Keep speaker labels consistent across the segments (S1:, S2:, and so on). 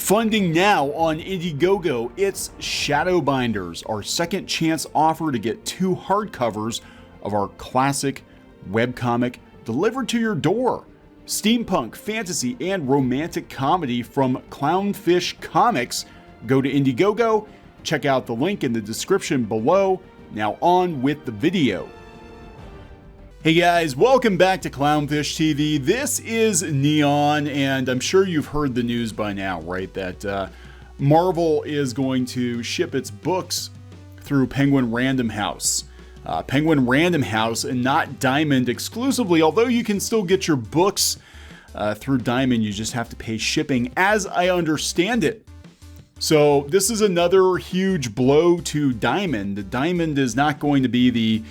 S1: Funding now on Indiegogo, it's Shadowbinders, our second chance offer to get 2 hardcovers of our classic webcomic delivered to your door. Steampunk, fantasy, and romantic comedy from Clownfish Comics. Go to Indiegogo, check out the link in the description below. Now on with the video. Hey guys, welcome back to Clownfish TV. This is Kneon, and I'm sure you've heard the news by now, right? That Marvel is going to ship its books through Penguin Random House. Penguin Random House and not Diamond exclusively, although you can still get your books through Diamond, you just have to pay shipping, as I understand it. So this is another huge blow to Diamond. Diamond is not going to be the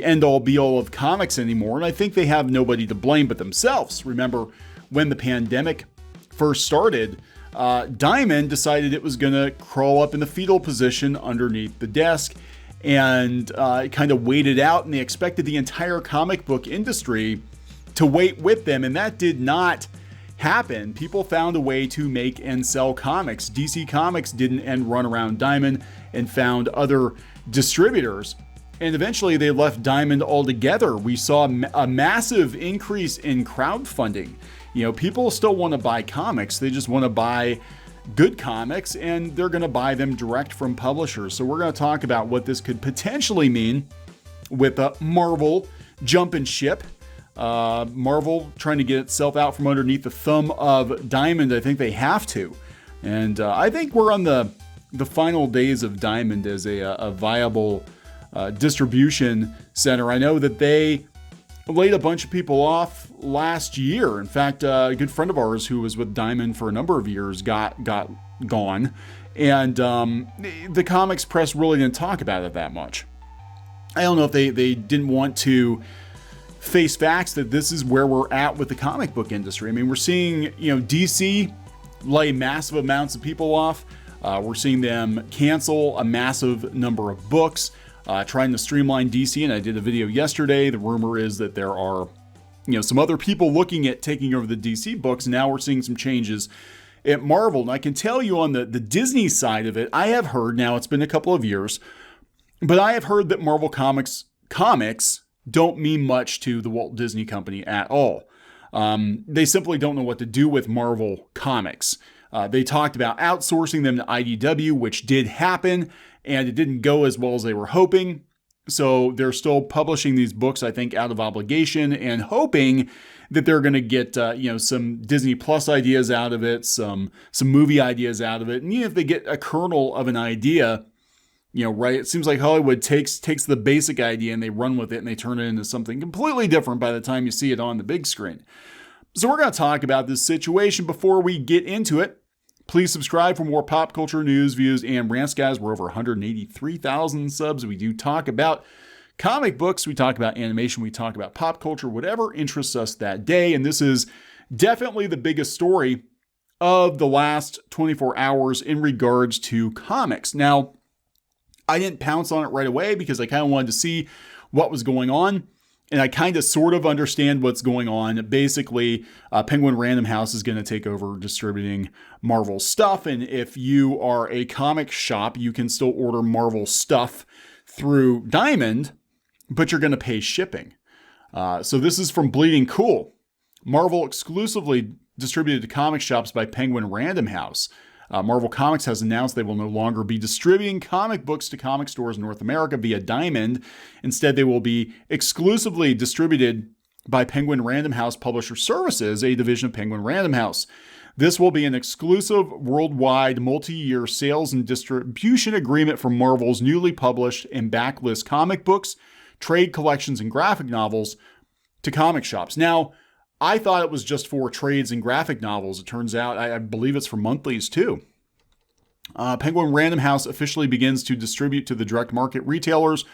S1: end-all be-all of comics anymore, and I think they have nobody to blame but themselves. Remember, when the pandemic first started, Diamond decided it was going to crawl up in the fetal position underneath the desk and kind of waited out, and they expected the entire comic book industry to wait with them, and that did not happen. People found a way to make and sell comics. DC Comics didn't end run around Diamond and found other distributors. And eventually they left Diamond altogether. We saw a massive increase in crowdfunding. You know, people still want to buy comics. They just want to buy good comics, and they're going to buy them direct from publishers. So we're going to talk about what this could potentially mean with Marvel jumping ship. Marvel trying to get itself out from underneath the thumb of Diamond. I think they have to. And I think we're on the final days of Diamond as a viable distribution center. I know that they laid a bunch of people off last year. In fact, a good friend of ours who was with Diamond for a number of years got gone. And the comics press really didn't talk about it that much. I don't know if they didn't want to face facts that this is where we're at with the comic book industry. I mean, we're seeing, DC lay massive amounts of people off. We're seeing them cancel a massive number of books, trying to streamline DC. And I did a video yesterday. The rumor is that there are, some other people looking at taking over the DC books. Now we're seeing some changes at Marvel. And I can tell you on the Disney side of it, I have heard, now it's been a couple of years, but I have heard that Marvel Comics don't mean much to the Walt Disney Company at all. They simply don't know what to do with Marvel Comics. They talked about outsourcing them to IDW, which did happen, and it didn't go as well as they were hoping. So they're still publishing these books, I think, out of obligation and hoping that they're going to get some Disney Plus ideas out of it, some movie ideas out of it. And even if they get a kernel of an idea, right? It seems like Hollywood takes the basic idea and they run with it and they turn it into something completely different by the time you see it on the big screen. So we're going to talk about this situation. Before we get into it, please subscribe for more pop culture news, views, and rants, guys. We're over 183,000 subs. We do talk about comic books. We talk about animation. We talk about pop culture, whatever interests us that day. And this is definitely the biggest story of the last 24 hours in regards to comics. Now, I didn't pounce on it right away because I kind of wanted to see what was going on. And I kind of sort of understand what's going on. Basically, Penguin Random House is going to take over distributing Marvel stuff. And if you are a comic shop, you can still order Marvel stuff through Diamond, but you're going to pay shipping. So this is from Bleeding Cool. Marvel exclusively distributed to comic shops by Penguin Random House. Marvel Comics has announced they will no longer be distributing comic books to comic stores in North America via Diamond. Instead, they will be exclusively distributed by Penguin Random House Publisher Services, a division of Penguin Random House. This will be an exclusive worldwide multi-year sales and distribution agreement for Marvel's newly published and backlist comic books, trade collections, and graphic novels to comic shops. Now, I thought it was just for trades and graphic novels. It turns out, I believe it's for monthlies too. Penguin Random House officially begins to distribute to the direct market retailers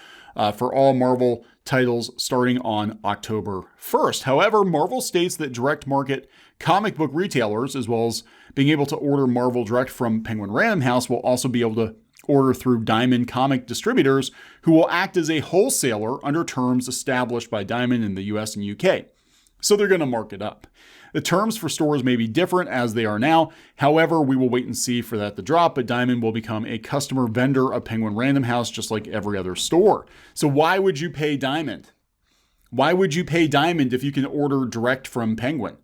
S1: for all Marvel titles starting on October 1st. However, Marvel states that direct market comic book retailers, as well as being able to order Marvel direct from Penguin Random House, will also be able to order through Diamond comic distributors who will act as a wholesaler under terms established by Diamond in the US and UK. So they're going to mark it up. The terms for stores may be different as they are now. However, we will wait and see for that to drop, but Diamond will become a customer vendor of Penguin Random House just like every other store. So why would you pay Diamond? Why would you pay Diamond if you can order direct from Penguin?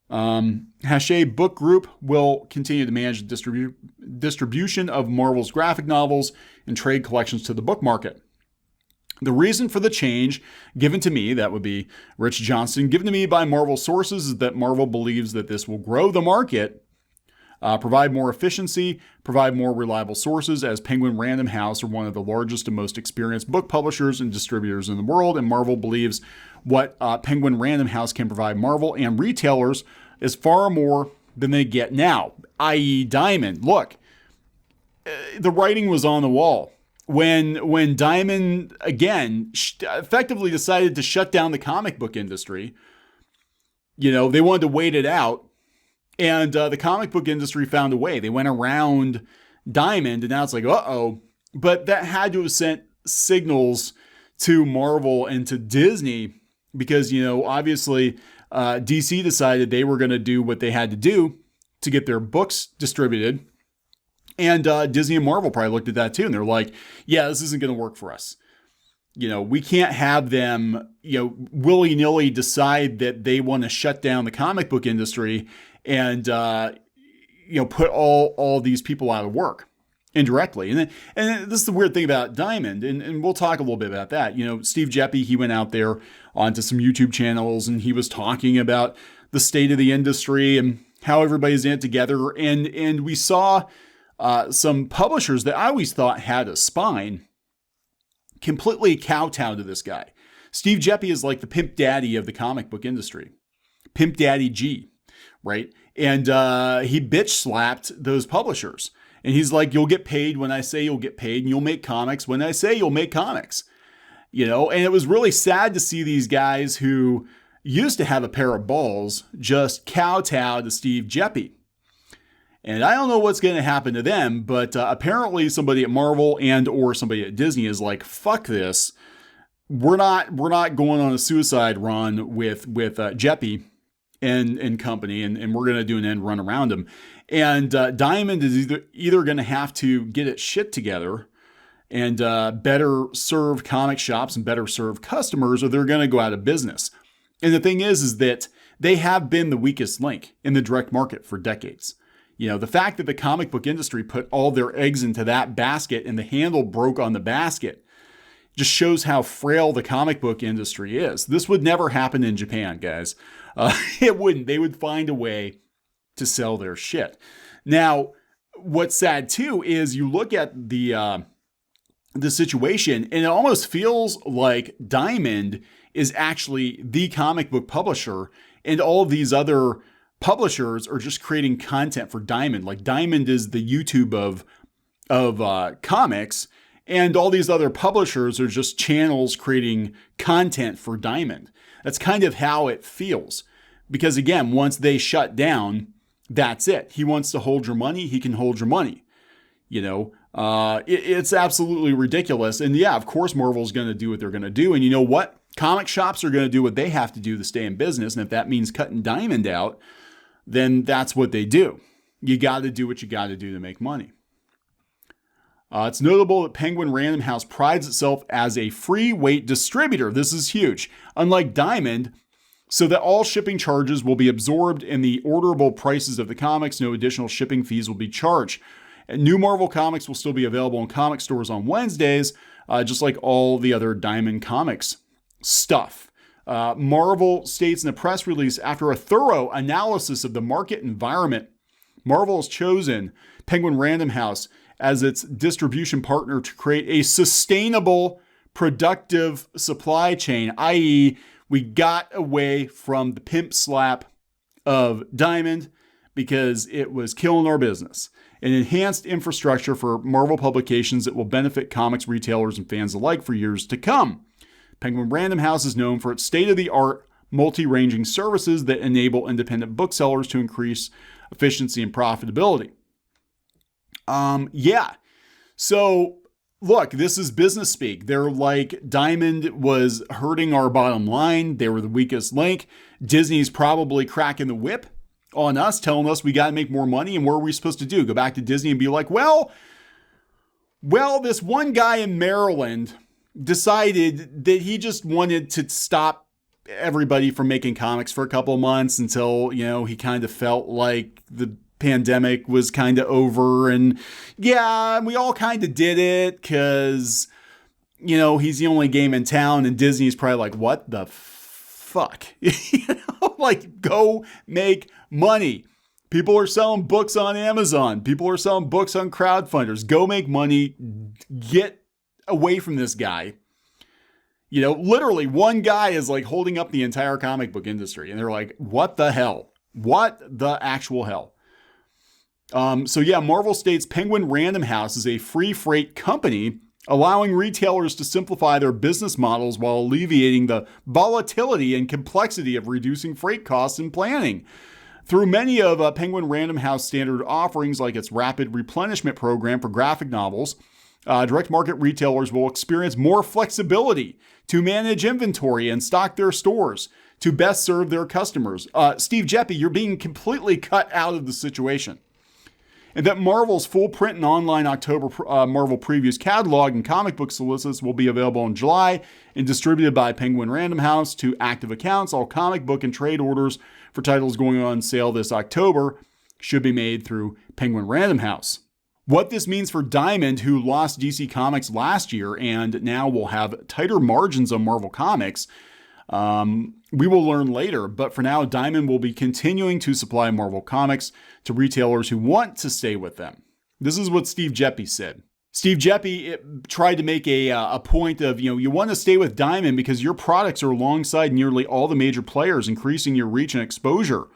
S1: Hachette Book Group will continue to manage the distribution of Marvel's graphic novels and trade collections to the book market. The reason for the change given to me, that would be Rich Johnston, given to me by Marvel sources, is that Marvel believes that this will grow the market, provide more efficiency, provide more reliable sources, as Penguin Random House are one of the largest and most experienced book publishers and distributors in the world, and Marvel believes what Penguin Random House can provide Marvel and retailers is far more than they get now, i.e. Diamond. Look, the writing was on the wall. When Diamond, again, effectively decided to shut down the comic book industry, they wanted to wait it out. And the comic book industry found a way. They went around Diamond, and now it's like, uh-oh. But that had to have sent signals to Marvel and to Disney because, obviously DC decided they were going to do what they had to do to get their books distributed. And Disney and Marvel probably looked at that too. And they're like, yeah, this isn't going to work for us. We can't have them, willy-nilly decide that they want to shut down the comic book industry and, put all these people out of work indirectly. And this is the weird thing about Diamond. And we'll talk a little bit about that. Steve Geppi, he went out there onto some YouTube channels and he was talking about the state of the industry and how everybody's in it together. And we saw some publishers that I always thought had a spine completely kowtow to this guy. Steve Geppi is like the pimp daddy of the comic book industry. Pimp Daddy G, right? And he bitch slapped those publishers. And he's like, you'll get paid when I say you'll get paid, and you'll make comics when I say you'll make comics. And it was really sad to see these guys who used to have a pair of balls just kowtow to Steve Geppi. And I don't know what's going to happen to them, but apparently somebody at Marvel and or somebody at Disney is like, fuck this. We're not going on a suicide run with Geppi and company, and we're going to do an end run around him. And Diamond is either going to have to get its shit together and better serve comic shops and better serve customers, or they're going to go out of business. And the thing is that they have been the weakest link in the direct market for decades. The fact that the comic book industry put all their eggs into that basket and the handle broke on the basket just shows how frail the comic book industry is. This would never happen in Japan, guys. It wouldn't. They would find a way to sell their shit. Now, what's sad too is you look at the situation and it almost feels like Diamond is actually the comic book publisher and all of these other publishers are just creating content for Diamond. Like Diamond is the YouTube of comics, and all these other publishers are just channels creating content for Diamond. That's kind of how it feels. Because again, once they shut down, that's it. He wants to hold your money, he can hold your money. It's absolutely ridiculous. And yeah, of course Marvel's going to do what they're going to do. And you know what? Comic shops are going to do what they have to do to stay in business. And if that means cutting Diamond out, then that's what they do. You got to do what you got to do to make money. It's notable that Penguin Random House prides itself as a free weight distributor. This is huge. Unlike Diamond, so that all shipping charges will be absorbed in the orderable prices of the comics. No additional shipping fees will be charged. And new Marvel comics will still be available in comic stores on Wednesdays, just like all the other Diamond Comics stuff. Marvel states in a press release, after a thorough analysis of the market environment, Marvel has chosen Penguin Random House as its distribution partner to create a sustainable, productive supply chain, i.e., we got away from the pimp slap of Diamond because it was killing our business. An enhanced infrastructure for Marvel publications that will benefit comics retailers and fans alike for years to come. Penguin Random House is known for its state-of-the-art, multi-ranging services that enable independent booksellers to increase efficiency and profitability. So look, this is business speak. They're like, Diamond was hurting our bottom line. They were the weakest link. Disney's probably cracking the whip on us, telling us we got to make more money. And what are we supposed to do? Go back to Disney and be like, well, this one guy in Maryland decided that he just wanted to stop everybody from making comics for a couple of months until, he kind of felt like the pandemic was kind of over. And yeah, we all kind of did it because, he's the only game in town, and Disney's probably like, what the fuck? Like, go make money. People are selling books on Amazon. People are selling books on crowdfunders. Go make money. Get away from this guy. Literally one guy is like holding up the entire comic book industry. And they're like, what the hell? What the actual hell? Marvel states Penguin Random House is a free freight company allowing retailers to simplify their business models while alleviating the volatility and complexity of reducing freight costs and planning. Through many of Penguin Random House standard offerings, like its rapid replenishment program for graphic novels, direct market retailers will experience more flexibility to manage inventory and stock their stores to best serve their customers. Steve Geppi, you're being completely cut out of the situation. And that Marvel's full print and online October Marvel Previews catalog and comic book solicits will be available in July and distributed by Penguin Random House to active accounts. All comic book and trade orders for titles going on sale this October should be made through Penguin Random House. What this means for Diamond, who lost DC Comics last year and now will have tighter margins on Marvel Comics, we will learn later. But for now, Diamond will be continuing to supply Marvel Comics to retailers who want to stay with them. This is what Steve Geppi said. Steve Geppi tried to make a point of, you want to stay with Diamond because your products are alongside nearly all the major players, increasing your reach and exposure.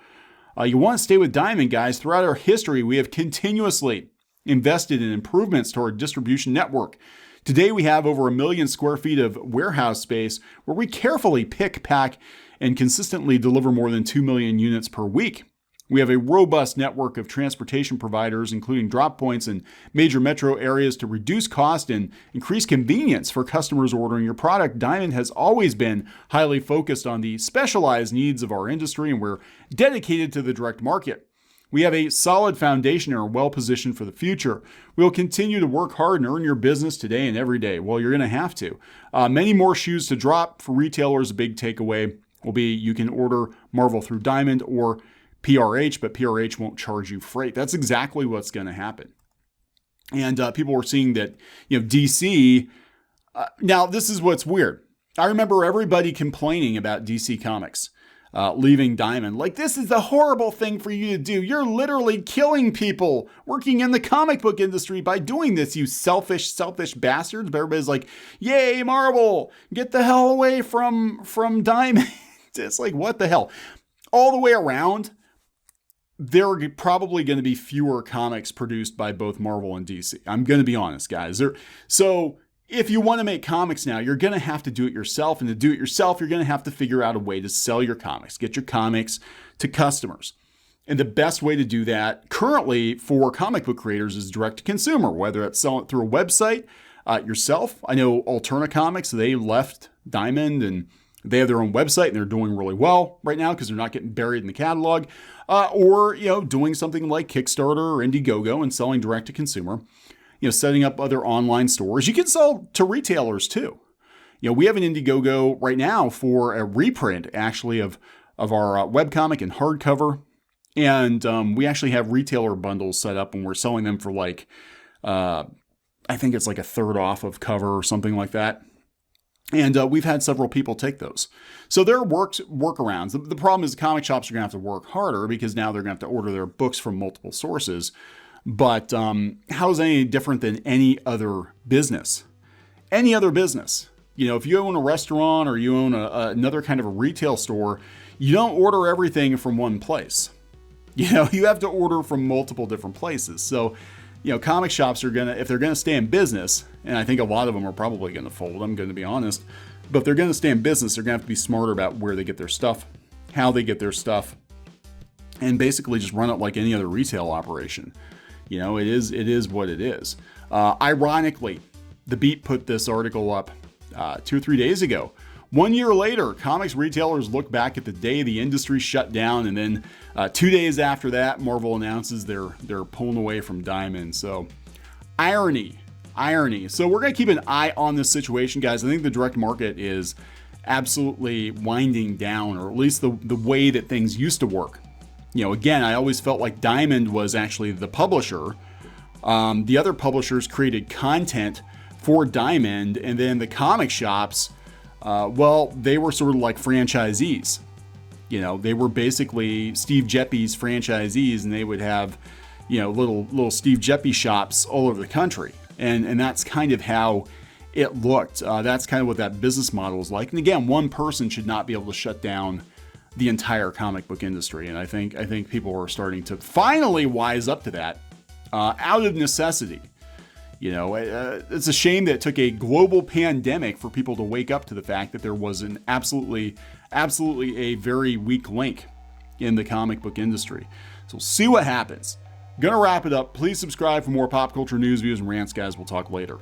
S1: You want to stay with Diamond, guys. Throughout our history, we have continuously invested in improvements to our distribution network. Today, we have over 1 million square feet of warehouse space where we carefully pick, pack, and consistently deliver more than 2 million units per week. We have a robust network of transportation providers, including drop points in major metro areas to reduce cost and increase convenience for customers ordering your product. Diamond has always been highly focused on the specialized needs of our industry, and we're dedicated to the direct market. We have a solid foundation and are well positioned for the future. We'll continue to work hard and earn your business today and every day. Well, you're going to have to. Many more shoes to drop for retailers. A big takeaway will be you can order Marvel through Diamond or PRH, but PRH won't charge you freight. That's exactly what's going to happen. And people were seeing that, DC. Now, this is what's weird. I remember everybody complaining about DC Comics leaving Diamond. Like, this is a horrible thing for you to do. You're literally killing people working in the comic book industry by doing this, you selfish bastards. But everybody's like, yay, Marvel, get the hell away from Diamond. It's like, what the hell? All the way around, there are probably going to be fewer comics produced by both Marvel and DC. I'm going to be honest, guys. So if you want to make comics now, you're going to have to do it yourself. And to do it yourself, you're going to have to figure out a way to sell your comics, get your comics to customers. And the best way to do that currently for comic book creators is direct to consumer, whether it's selling it through a website yourself. I know Alterna Comics, they left Diamond and they have their own website and they're doing really well right now because they're not getting buried in the catalog. Or doing something like Kickstarter or Indiegogo and selling direct to consumer. Setting up other online stores. You can sell to retailers too. We have an Indiegogo right now for a reprint actually of our webcomic and hardcover. And we actually have retailer bundles set up and we're selling them for I think it's like a third off of cover or something like that. And we've had several people take those. So there are workarounds. The problem is comic shops are going to have to work harder because now they're going to have to order their books from multiple sources. But how is any different than any other business? Any other business. If you own a restaurant or you own another kind of a retail store, you don't order everything from one place. You have to order from multiple different places. So, comic shops are if they're going to stay in business, and I think a lot of them are probably going to fold, I'm going to be honest, but if they're going to stay in business, they're going to have to be smarter about where they get their stuff, how they get their stuff, and basically just run it like any other retail operation. It is what it is. Ironically, The Beat put this article up 2 or 3 days ago. 1 year later, comics retailers look back at the day the industry shut down, and then 2 days after that, Marvel announces they're pulling away from Diamond. So, irony. So we're going to keep an eye on this situation, guys. I think the direct market is absolutely winding down, or at least the way that things used to work. Again, I always felt like Diamond was actually the publisher. The other publishers created content for Diamond, and then the comic shops, they were sort of like franchisees. They were basically Steve Geppi's franchisees, and they would have, little Steve Geppi shops all over the country. And that's kind of how it looked. That's kind of what that business model is like. And again, one person should not be able to shut down the entire comic book industry. And I think people are starting to finally wise up to that out of necessity. It's a shame that it took a global pandemic for people to wake up to the fact that there was an absolutely a very weak link in the comic book industry. So we'll see what happens. Gonna wrap it up. Please subscribe for more pop culture news, views, and rants, guys. We'll talk later.